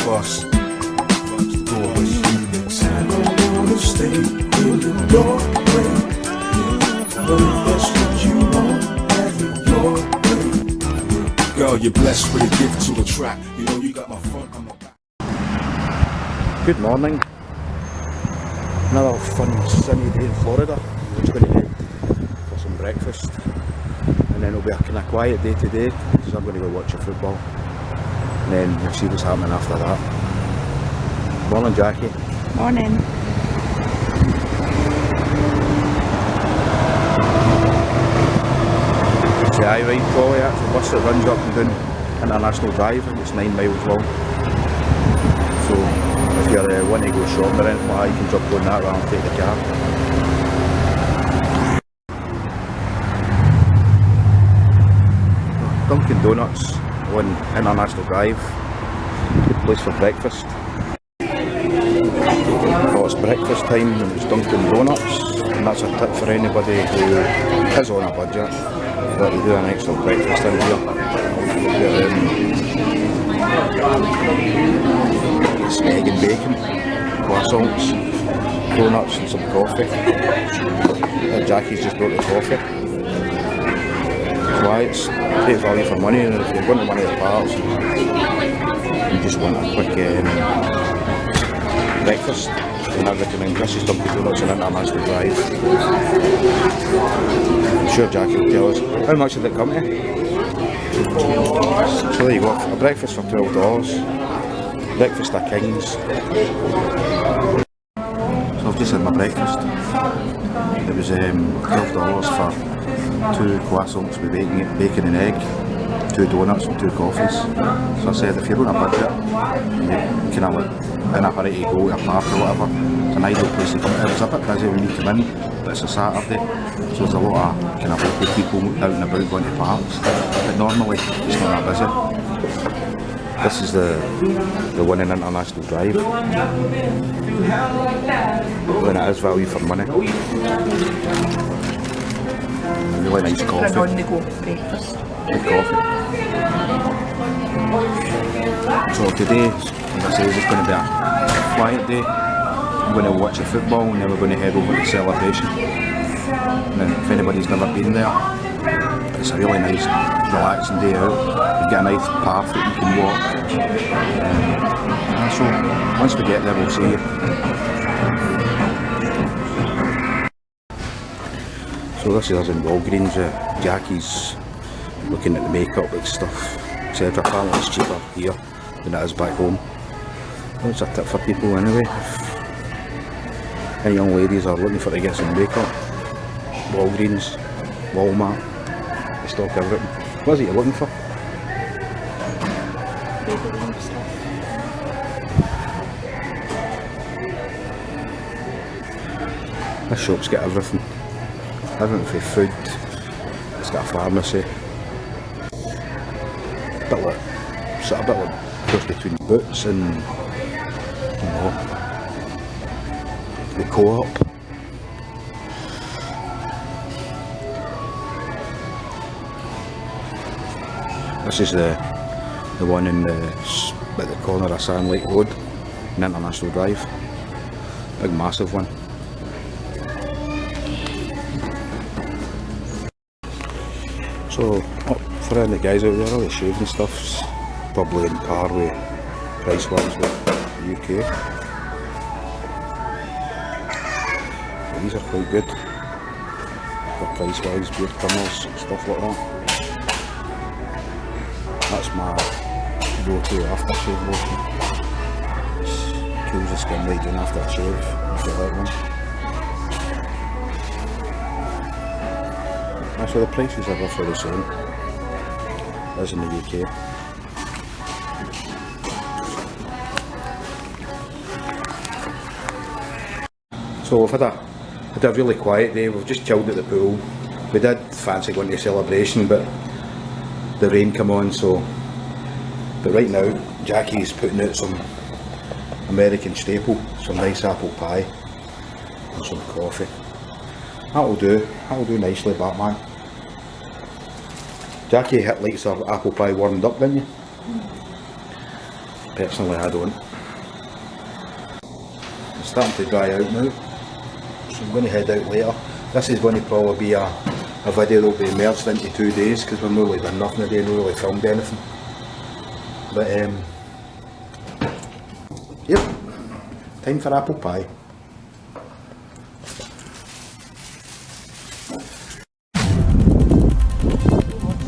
bus. Door was units. I don't wanna stay in your way. But if that's what you want, have it your way. Girl, you're blessed with a gift to a track. You know you got my front on my back. Good morning. Another fun sunny day in Florida. We're just going to head for some breakfast, and then it'll be a kind of quiet day today because I'm going to go watch a football, and then we'll see what's happening after that. Morning, Jackie. Morning. It's the Idrive trolley, that's the bus that runs up and down International Drive, and it's 9 miles long. So if you want to go shopping or anything like that, you can jump on that rather than take the car. Dunkin Donuts on International Drive. Good place for breakfast. Well, it's breakfast time and it's Dunkin Donuts, and that's a tip for anybody who is on a budget, that you do an extra breakfast in here. It's egg and bacon, croissants, donuts and some coffee. Jackie's just brought the coffee. So it's great value for money, and if you're going to one of the parts and you just want a quick breakfast, then I'd recommend this is Dunkin Donuts on International Drive. I'm sure Jackie will tell us how much did it come to. So there you go, a breakfast for $12. Breakfast at King's. So I've just had my breakfast. It was $12 for 2 croissants with bacon and egg, 2 donuts and 2 coffees. So I said if you're on a budget, you kind of in a hurry to go to a park or whatever, it's an ideal place to come. It was a bit busy when you come in, but it's a Saturday, so there's a lot of kind of local people out and about going to parks, but normally it's not that busy. This is the one in International Drive, and it is value for money. Really nice coffee. For an on-the-go breakfast. Good coffee. So today, as I say, is going to be a quiet day. I'm going to watch the football, and then we're going to head over to the celebration. And then if anybody's never been there, it's a really nice, relaxing day out. You get a nice path that you can walk. So once we get there, we'll see you. So this is us in Walgreens. Jackie's looking at the makeup and stuff, etc. Apparently it's cheaper here than it is back home. That's a tip for people anyway. If any young ladies are looking for to get some makeup, Walgreens, Walmart, they stock everything. What is it you're looking for? This shop's got everything. Everything for food. It's got a pharmacy. A bit like cross between Boots and, you know, the Co-op. This is the one in at the corner of Sand Lake Road in International Drive. Big massive one. So for any guys out there, all the shaving stuff's probably in par with price wise with the UK. But these are quite good for price wise, beard trimmers, stuff like that. That's my go-to aftershave lotion. Cools the skin right down after a shave, if you like one. So the prices are roughly the same as in the UK. So we've had a really quiet day. We've just chilled at the pool. We did fancy going to a celebration, but the rain came on, so. But right now, Jackie's putting out some American staple, some nice apple pie and some coffee. That'll do nicely, Batman. Jackie likes her apple pie warmed up, didn't you? Personally, I don't. It's starting to dry out now, so I'm going to head out later. This is going to probably be a video that will be merged into 2 days because we've not really done nothing today, not really filmed anything. But yep, time for apple pie.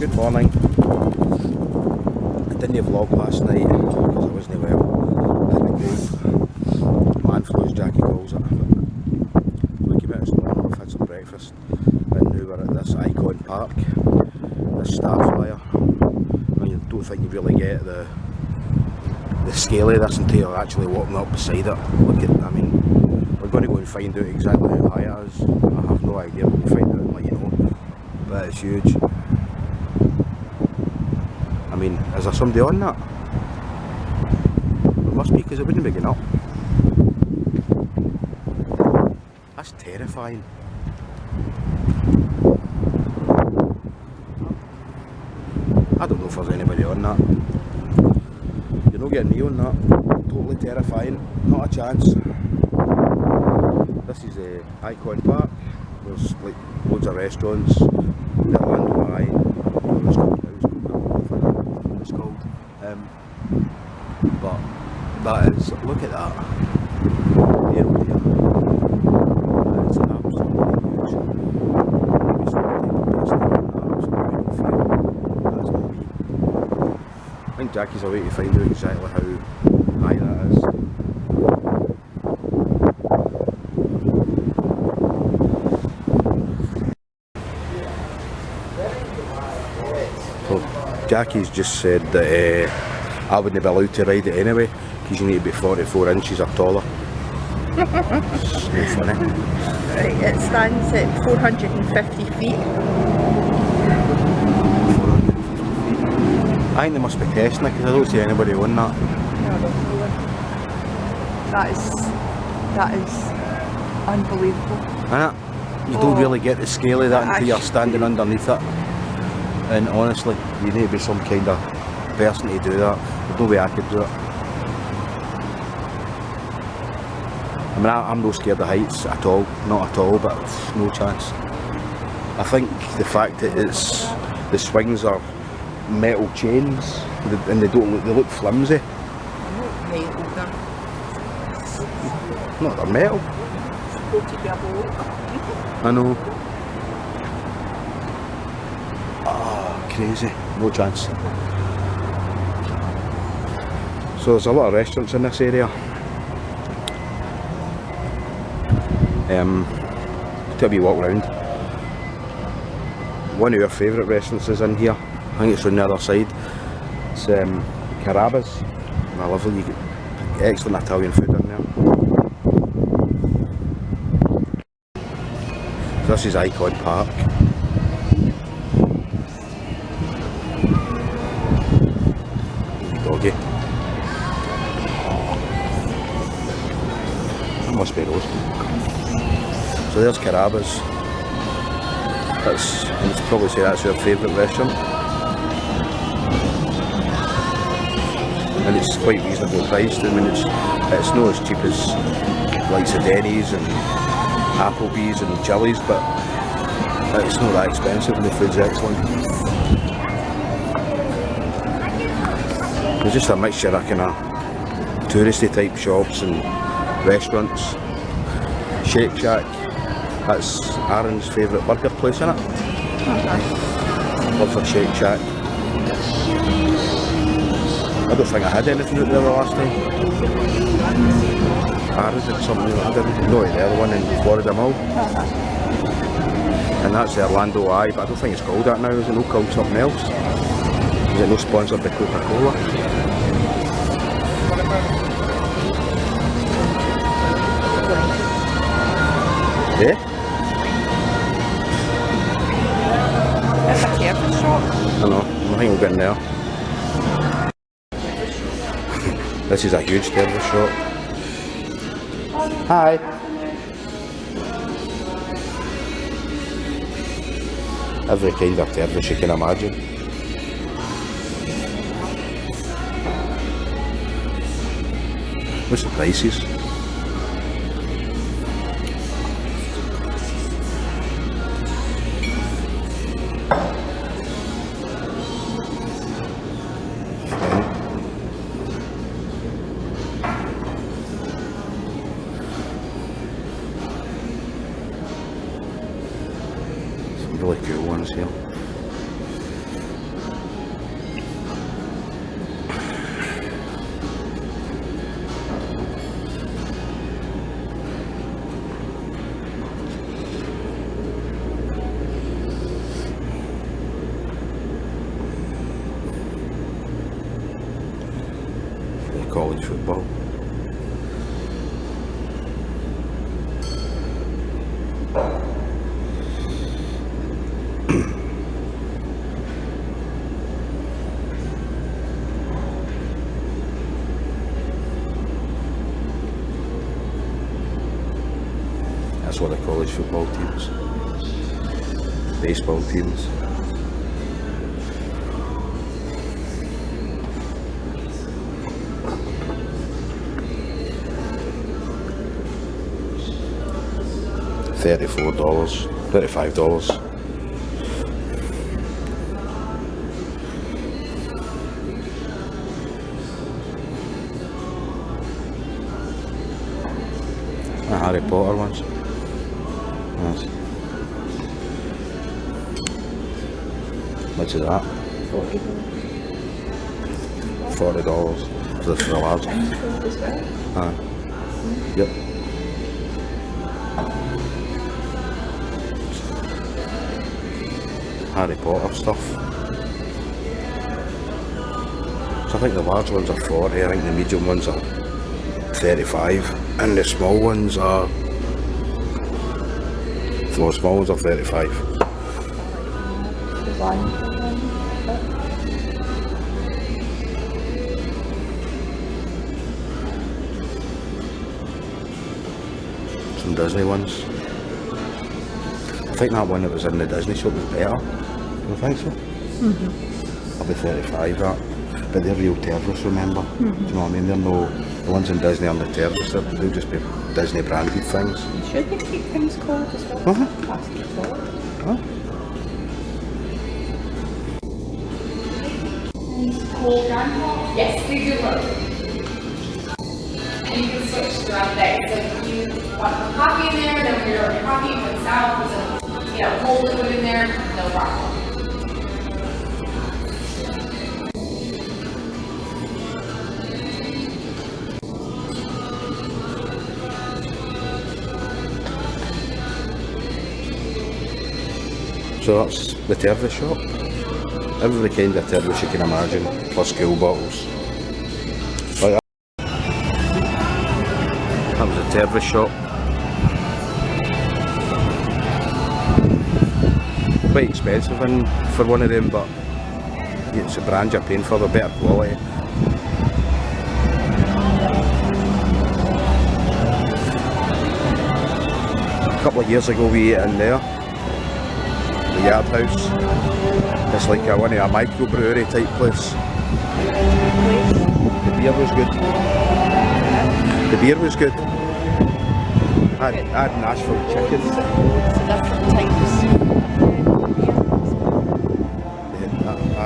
Good morning. I didn't vlog last night because I wasn't well. I had a great man flu, as Jackie calls it. We came out this morning, we've had some breakfast, and now we're at this Icon Park, this Starflyer. I don't think you really get the scale of this until you're actually walking up beside it. Look at, I mean, we're going to go and find out exactly how high it is. I have no idea, but we'll find out and let you know. But it's huge. I mean, is there somebody on that? There must be, because it wouldn't be going up. That's terrifying. I don't know if there's anybody on that. You're not getting me on that. Totally terrifying. Not a chance. This is a Icon Park. There's like loads of restaurants. The Orlando Eye. It's called. But that is, look at that. There, oh dear. That is absolutely huge. I think Jackie's away to find out exactly how high that is. So Jackie's just said that I wouldn't be allowed to ride it anyway because you need to be 44 inches or taller. It's no funny. Right, it stands at 450 feet. I think they must be testing it because I don't see anybody on that. No, I don't know. That is unbelievable. Innit? You don't really get the scale of that until you're standing underneath it. And honestly, you need to be some kind of person to do that. There's no way I could do it. I mean, I'm no scared of heights at all, not at all, but no chance. I think the fact that the swings are metal chains and they look flimsy. No, they're metal. I know. Crazy, no chance. So there's a lot of restaurants in this area. Take a wee walk round. One of our favourite restaurants is in here. I think it's on the other side. It's Carrabba's. Lovely, you get excellent Italian food in there. So this is Icon Park. Doggy. That must be those. So there's Carrabba's. I'd probably say that's our favourite restaurant. And it's quite reasonably priced. I mean, it's not as cheap as like Denny's and Applebee's and Chili's, but it's not that expensive and the food's excellent. There's just a mixture of kind of touristy type shops and restaurants. Shake Shack, that's Aaron's favourite burger place, isn't it? Love for Shake Shack. I don't think I had anything out there the last time. Aaron did something that I didn't know. The other one in Florida Mall. And that's the Orlando Eye, but I don't think it's called that now. Is it not called something else? Is it not sponsored by Coca-Cola? Yeah? It's a carpet shop. I know, I think we'll get in there. This is a huge turtle shop. Hi. Every kind of turtle you can imagine. What's the prices? Some really cool ones here. College football. That's what the college football teams, baseball teams. $34, $35. The Harry Potter ones. Yes. Much of that? $40 for the large. Yep. Harry Potter stuff. So I think the large ones are 40, I think the medium ones are 35, and the small ones are 35. Some Disney ones. I think that one that was in the Disney shop was better. I think so. I'll be 35 that. But they're real terrorists, remember? Do you know what I mean? They're no, the ones in Disney aren't the terrorists, they'll just be Disney branded things. Should they keep things cold as well? Plastic cold. Yes, they do work. And you can switch throughout the day. So if you want to put coffee in there, then when you're ordering coffee, you put this out, put some, cold liquid in there, no problem. So that's the Tervis shop. Every kind of Tervis you can imagine, plus cool bottles. Like that. That was the Tervis shop. Quite expensive for one of them, but it's a brand you're paying for, the better quality. A couple of years ago we ate in there. The Yard House. It's like a microbrewery type place. The beer was good. The beer was good. I had Nashville chicken. So different types.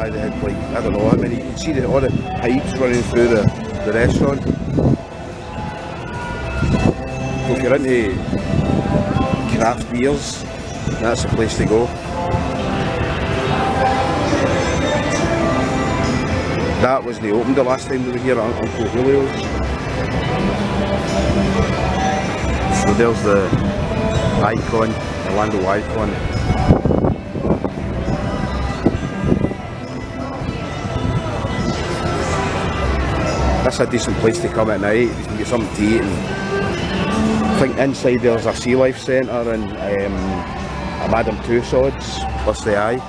They had like, I don't know how many, you can see all the pipes running through the restaurant. So if you're into craft beers, that's the place to go. That was they opened the last time we were here at Uncle Julio's. So there's the icon, the Orlando icon. That's a decent place to come at night. You can get something to eat. And I think inside there's a Sea Life Centre and a Madame Tussauds plus the Eye.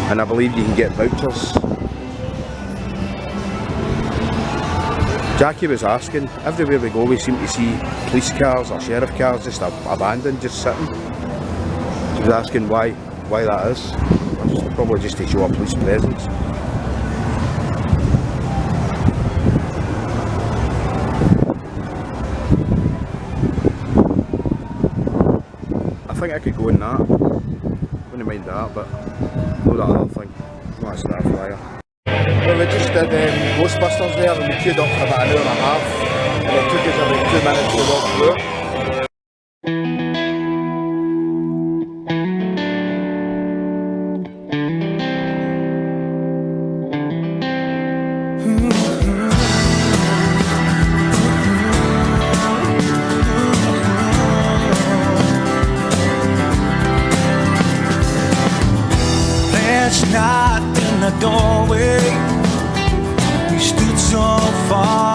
And I believe you can get vouchers. Jackie was asking, everywhere we go we seem to see police cars or sheriff cars just abandoned, just sitting. She was asking why that is. Probably just to show a police presence. think I could go in that. Wouldn't mind that, but no that other thing. Not a star flyer. Well, we just did Ghostbusters there and we queued up for about an hour and a half and it took us about 2 minutes to walk through. Last night in the doorway, we stood so far